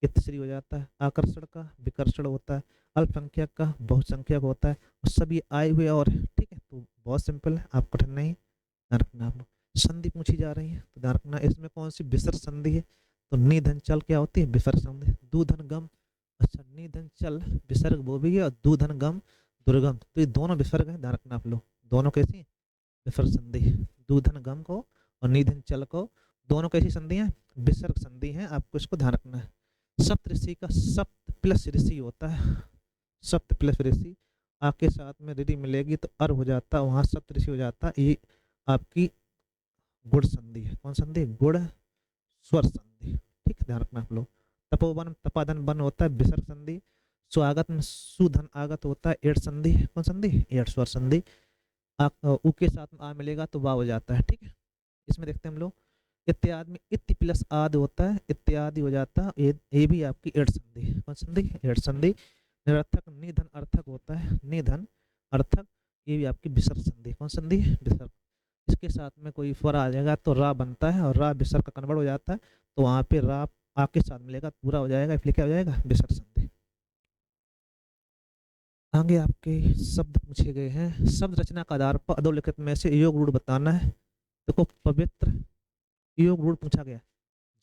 इतश्री हो जाता है। आकर्षण का विकर्षण होता है। अल्पसंख्यक का बहुसंख्यक होता है। और सभी आए हुए और। ठीक है। तो बहुत सिंपल है, आप कठिन नहीं, ध्यान रखना आप लोग। संधि पूछी जा रही है, तो ध्यान रखना इसमें कौन सी विसर्ग संधि है। तो निधन चल क्या होती है? विसर्ग संधि। दूधन गम, अच्छा निधन चल विसर्ग वो भी है, और दूधन गम दुर्गम, तो ये दोनों विसर्ग है, ध्यान रखना आप लोग। दोनों कैसी हैं? विसर्ग संधि। दूधन गम को और निधन चल को, दोनों कैसी संधि हैं? विसर्ग संधि हैं, आपको इसको ध्यान रखना है। सप्त ऋषि का सप्त प्लस ऋषि होता है। सप्त प्लस ऋषि, आपके साथ में ऋषि मिलेगी तो अर हो जाता है, वहां सप्त ऋषि हो जाता है। ये आपकी गुड़ संधि है। कौन संधि? गुड़ स्वर संधि। ठीक है, ध्यान रखना आप लोग। तपोवन तपाधन वन होता है, विसर्ग संधि। स्वागत में सुधन आगत होता है, एड संधि। कौन संधि? एड स्वर संधि। उ के साथ में आ मिलेगा तो वाह हो जाता है। ठीक है। इसमें देखते हैं हम लोग। इत्यादि में इत्ति प्लस आदि होता है, इत्यादि हो जाता है, ये भी आपकी एड संधि। कौन संधि? एड संधि। निरर्थक निधन अर्थक होता है, निधन अर्थक, ये भी आपकी विसर्ग संधि। कौन संधि? विसर्ग। इसके साथ में कोई स्वर आ जाएगा तो रा बनता है, और रा विसर्ग का कन्वर्ट हो जाता है, तो वहां पे रा आपके साथ मिलेगा पूरा हो जाएगा, इसलिए क्या हो जाएगा? विसर्ग संधि। आगे आपके शब्द पूछे गए हैं। शब्द रचना का आधार पर अधोलिखित में से योग रूढ़ बताना है। देखो पवित्र, योग रूढ़ पूछा गया।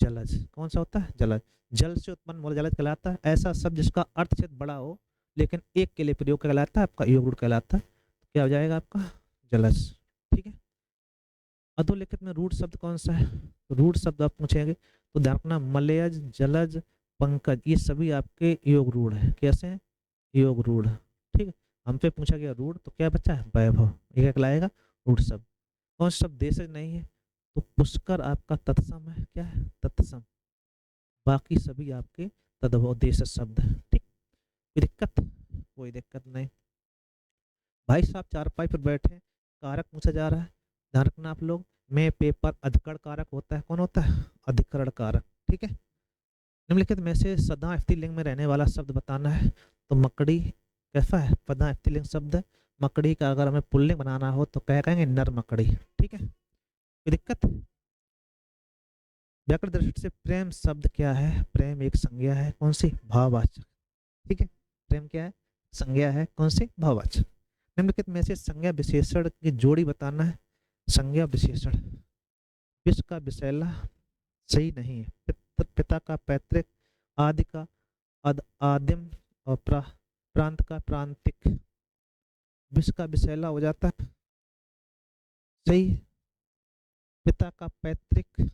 जलज कौन सा होता है? जलज। जल से उत्पन्न मोल जलज कहलाता है। ऐसा शब्द जिसका अर्थ से बड़ा हो लेकिन एक के लिए प्रयोग कहलाता है, आपका योग रूढ़ कहलाता है। तो क्या हो जाएगा आपका? जलज। ठीक है। अधोलिखित में रूढ़ शब्द कौन सा है? रूढ़ शब्द आप पूछेंगे तो ध्यान रखना, मलयज, जलज, पंकज, ये सभी आपके योग रूढ़ है। कैसे हैं? योग रूढ़। ठीक है। हमसे पूछा गया रूढ़, तो क्या बच्चा है? वैभव। ये क्या कहलाएगा? रूढ़ शब्द। कौन सा शब्द देशज नहीं है? तो पुष्कर आपका तत्सम है। क्या है? तत्सम। बाकी सभी आपके तद्भव देशज शब्द है। ठीक। कोई दिक्कत? कोई दिक्कत नहीं। भाई साहब चारपाई पर बैठे, कारक पूछा जा रहा है, ध्यान रखना आप लोग। में पेपर अधिकरण कारक होता है। कौन होता है? अधिकरण कारक। ठीक है। निम्नलिखित में से सदा स्त्रीलिंग में रहने वाला शब्द बताना है। तो मकड़ी कैसा है? पदा स्त्रीलिंग शब्द है। मकड़ी का अगर हमें पुल्लिंग बनाना हो तो क्या कहेंगे? नर मकड़ी। ठीक है। कोई दिक्कत? व्याकरण दृष्टि से प्रेम शब्द क्या है? प्रेम एक संज्ञा है। कौन सी? भाववाचक। ठीक है। प्रेम क्या है? संज्ञा है। कौन सी? भाववाचक। निम्नलिखित में से संज्ञा विशेषण की जोड़ी बताना है। संज्ञा विशेषण। विष का विषैला सही नहीं है। पिता का पैतृक, आदि का आदिम, और प्रांत का प्रांतिक। विष का विषैला हो जाता है सही। पिता का पैतृक,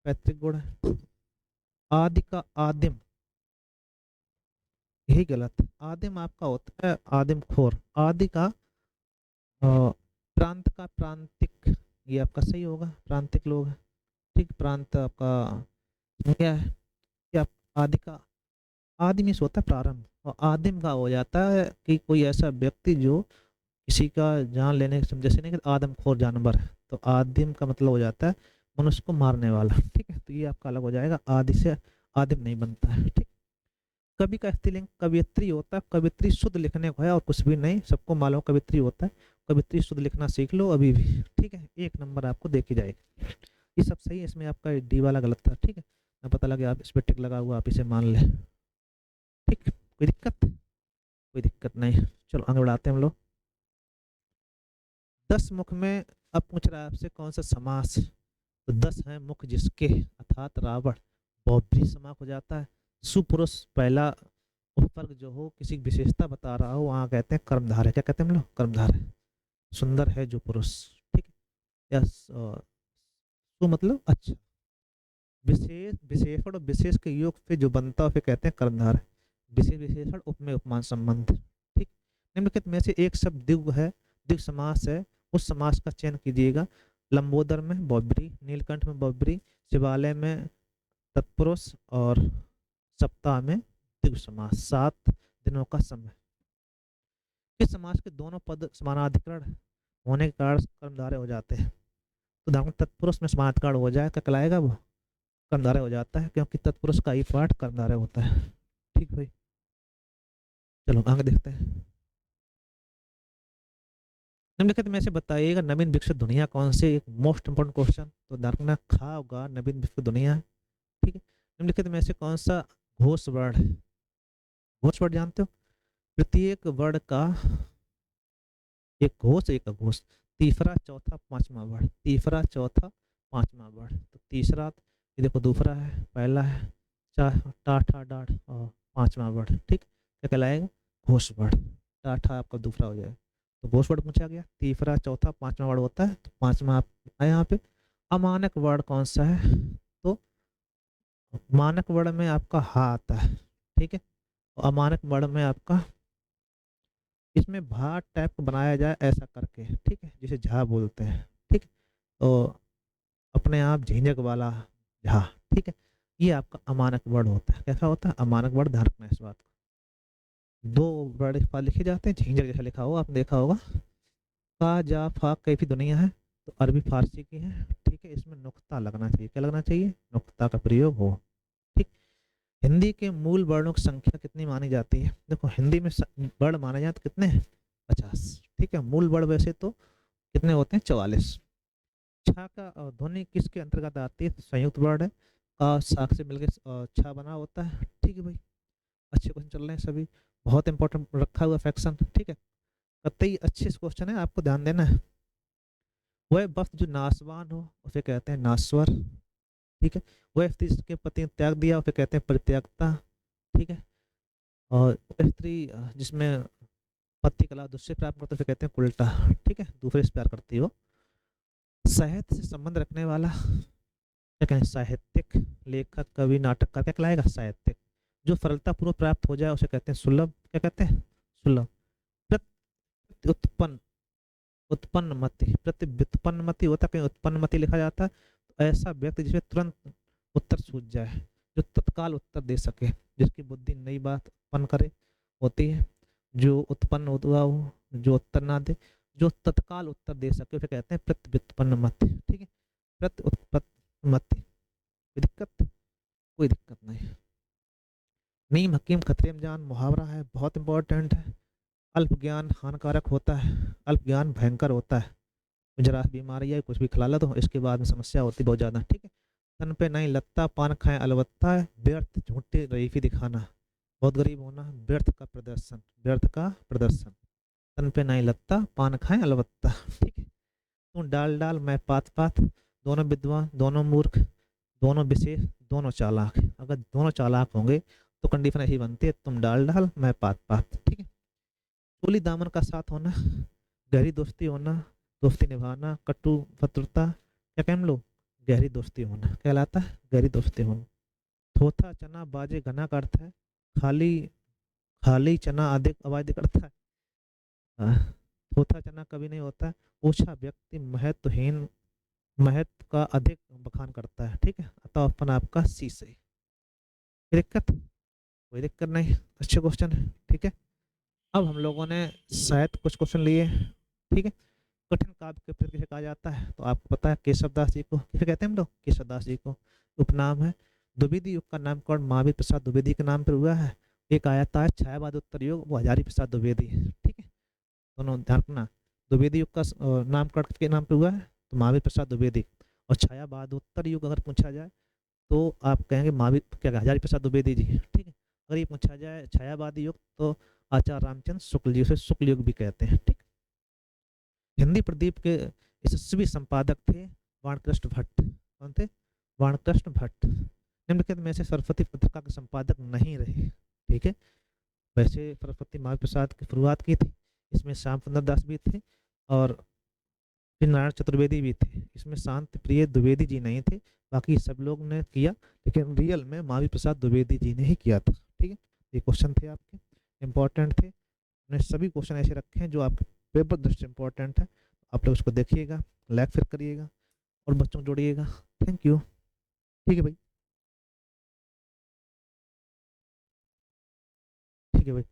पैतृक गुण है। आदि का आदिम, यही गलत है। आदिम आपका होता है आदिम खोर। आदि का प्रांत का प्रांतिक, ये आपका सही होगा, प्रांतिक लोग हैं। ठीक, प्रांत आपका क्या है, क्या आदि का, आदि में होता है प्रारंभ, और आदिम का हो जाता है कि कोई ऐसा व्यक्ति जो किसी का जान लेने की, जैसे नहीं कि आदमखोर जानवर है, तो आदिम का मतलब हो जाता है मनुष्य को मारने वाला। ठीक है, तो ये आपका अलग हो जाएगा, आदि से आदिम नहीं बनता है। ठीक। कवि का स्त्रीलिंग कवियत्री होता है। कवियत्री शुद्ध लिखने को है और कुछ भी नहीं, सबको मालूम कवियत्री होता है। कवियत्री शुद्ध लिखना सीख लो अभी भी। ठीक है, 1 नंबर आपको देखी जाएगी। ये सब सही है, इसमें आपका डी वाला गलत था। ठीक है, मैं पता लगे आप इस पर टिक लगा हुआ, आप इसे मान ले। ठीक, कोई दिक्कत, कोई दिक्कत नहीं। चलो आगे बढ़ाते हैं हम लोग। 10 मुख में, अब पूछ रहा है आपसे कौन सा समास। तो 10 है मुख जिसके, अर्थात रावण, बहुब्रीहि समास हो जाता है। सुपुरुष पहला उपवर्ग जो हो, किसी की विशेषता बता रहा हो, वहां कहते हैं कर्मधारय। क्या कहते हैं हम लोग, कर्मधारय। सुंदर है जो पुरुष। ठीक है, या सु मतलब अच्छा। विशेष विशेषण और विशेष के योग पे जो बनता है उसे कहते हैं कर्मधारय। विशेष विशेषण उपमेय उपमान संबंध। ठीक। निम्नलिखित में से एक शब्द द्विगु है, द्विगु समास है, उस समास का चयन कीजिएगा। लंबोदर में बहुब्रीहि, नीलकंठ में बहुब्रीहि, शिवालय में तत्पुरुष, और सप्ताह में द्विगु समास। 7 दिनों का समय। इस समास के दोनों पद समानाधिकरण होने के कारण कर्मधारय हो जाते हैं। तो उदाहरण तत्पुरुष में समानाधिकरण हो जाए क्या कहलाएगा, वो कर्मधारय हो जाता है, क्योंकि तत्पुरुष का ही पाठ कर्मधारय होता है। ठीक भाई, चलो आगे देखते हैं। निम्नलिखित में से बताइएगा नवीन विकसित ध्वनियाँ कौन से, एक मोस्ट इंपोर्टेंट क्वेश्चन। तो दार्कना खा होगा नवीन विकसित ध्वनियाँ। ठीक है, निम्नलिखित में से कौन सा घोष वर्ण है। घोष वर्ण जानते हो, प्रत्येक वर्ण का एक घोष एक अघोष, तीसरा चौथा पांचवा वर्ण, तीसरा चौथा पांचवा वर्ण। तो तीसरा ये देखो दूसरा है, पहला है टाठा डाढ़, और पांचवा वर्ण। ठीक, क्या कहलाएगा, घोष वर्ण। टाठा आपका दूसरा हो जाएगा, तो घोष वर्ण पूछा गया। तीसरा चौथा पांचवा वर्ण होता है, तो पांचवा आप यहाँ पे। अमानक वर्ण कौन सा है, तो मानक वर्ण में आपका हा आता है। ठीक है, और अमानक वर्ण में आपका, इसमें भा टाइप का बनाया जाए ऐसा करके, ठीक है, जिसे झा बोलते हैं। ठीक, तो अपने आप झिझक वाला झा। ठीक है, ये आपका अमानक वर्ड होता है। कैसा होता है, अमानक वर्ड, ध्यान रखना इस बात को। 2 वर्ड इस बार लिखे जाते हैं, झिझक जैसा लिखा होगा, आपने देखा होगा। फा जा फा कैफी दुनिया है, तो अरबी फारसी की है। ठीक है, इसमें नुक्ता लगना चाहिए। क्या लगना चाहिए, नुक्ता का प्रयोग हो। ठीक। हिंदी के मूल वर्णों की संख्या कितनी मानी जाती है। देखो हिंदी में वर्ण माने जाए तो कितने हैं, 50। ठीक है, मूल वर्ण वैसे तो कितने होते हैं, 44। छा का ध्वनि किसके अंतर्गत आती है, तो संयुक्त वर्ण है। साख से मिलकर छा बना होता है। ठीक है भाई, अच्छे क्वेश्चन चल रहे हैं सभी, बहुत इंपॉर्टेंट रखा हुआ फैक्शन। ठीक है, कतई अच्छे क्वेश्चन है, आपको ध्यान देना है। वह वक्त जो नासवान हो उसे कहते हैं नास्वर। ठीक है, वह स्त्री जिसके पति ने त्याग दिया उसे कहते हैं परित्यागता। ठीक है, और स्त्री जिसमें पति कला दूसरे प्राप्त करते उसे कहते हैं उल्टा। ठीक है, दूसरे से प्यार करती हो। साहित्य से संबंध रखने वाला क्या कहें, साहित्यिक, लेखक, कवि, नाटककार, क्या कहलाएगा, साहित्यिक। जो सरलता पूर्वक प्राप्त हो जाए उसे कहते हैं सुलभ। क्या कहते हैं, सुलभ। उत्पन्न, उत्पन्नमति, प्रत्युत्पन्नमति होता है, कहीं उत्पन्नमति लिखा जाता है। तो ऐसा व्यक्ति जिसमें तुरंत उत्तर सूझ जाए, जो तत्काल उत्तर दे सके, जिसकी बुद्धि नई बात उत्पन्न करे होती है। जो उत्पन्न हुआ हो, जो उत्तर ना दे, जो तत्काल उत्तर दे सके उसे कहते हैं प्रत्युत्पन्नमति। ठीक है, प्रत्युत्पन्नमति। कोई दिक्कत, कोई दिक्कत नहीं। नीम हकीम खतरे में जान मुहावरा है, बहुत इंपॉर्टेंट है। अल्प ज्ञान हानिकारक होता है, अल्प ज्ञान भयंकर होता है। जरा बीमारी है, कुछ भी खिला लो तो इसके बाद में समस्या होती बहुत ज़्यादा। ठीक है, तन पे नहीं लगता पान खाए अलबत्ता है, व्यर्थ झूठे रईफी दिखाना, बहुत गरीब होना, व्यर्थ का प्रदर्शन, व्यर्थ का प्रदर्शन। तन पे नहीं लगता पान खाए अलबत्ता। ठीक है, तू डाल डाल मैं पात पात, दोनों विद्वान दोनों मूर्ख, दोनों विशेष दोनों चालाक। अगर दोनों चालाक होंगे तो कंडीशन ऐसी बनती है, तुम डाल डाल मैं पात पात। ठीक है। चोली दामन का साथ होना, गहरी दोस्ती होना, दोस्ती निभाना, कटु शत्रुता, क्या कह हम लोग, गहरी दोस्ती होना कहलाता है गहरी दोस्ती होना। थोथा चना बाजे घना का अर्थ है खाली, खाली चना अधिक आबादी करता है। हाँ, थोथा चना कभी नहीं होता है। ओछा व्यक्ति महत्वहीन, महत्व का अधिक बखान करता है। ठीक है, अतः अपन आपका सी सही। कोई दिक्कत, कोई दिक्कत नहीं, अच्छे क्वेश्चन है। ठीक है, अब हम लोगों ने शायद कुछ क्वेश्चन लिए। ठीक है, कठिन काव्य के प्रति किसे कहा जाता है, तो आपको पता है केशव दास जी को किसे कहते हैं हम लोग, केशव दास जी को। उपनाम है। द्विवेदी युग का नामकरण महावीर प्रसाद द्विवेदी के नाम पर हुआ है। एक आया था छायावाद उत्तर युग, वो हजारी प्रसाद द्विवेदी है। ठीक है, दोनों ध्यान रखना। द्विवेदी युग का नामकरण किसके नाम पे हुआ है, तो महावीर प्रसाद द्विवेदी। और छायावाद उत्तर युग अगर पूछा जाए तो आप कहेंगे महावीर क्या हजारी प्रसाद द्विवेदी जी। ठीक है, अगर ये पूछा जाए छायावादी युग तो आचार्य रामचंद्र शुक्ल जी, उसे शुक्ल युग भी कहते हैं। ठीक। हिंदी प्रदीप के यशस्वी संपादक थे वाणकृष्ण भट्ट। कौन थे, वाणकृष्ण भट्ट। निम्नलिखित में से सरस्वती पत्रिका के संपादक नहीं रहे। ठीक है, वैसे सरस्वती महावीर प्रसाद की शुरुआत की थी, इसमें श्याम सुंदर दास भी थे और फिर नारायण चतुर्वेदी भी थे। इसमें शांति प्रिय द्विवेदी जी नहीं थे, बाकी सब लोग ने किया, लेकिन रियल में महावीर प्रसाद द्विवेदी जी ने ही किया था। ठीक है, ये क्वेश्चन थे आपके, इंपॉर्टेंट थे। मैंने सभी क्वेश्चन ऐसे रखे हैं जो आपके पेपर दृष्टि इंपॉर्टेंट है। आप लोग उसको देखिएगा, लाइक फिर करिएगा और बच्चों को जोड़िएगा। Thank you. ठीक है भाई, ठीक है भाई।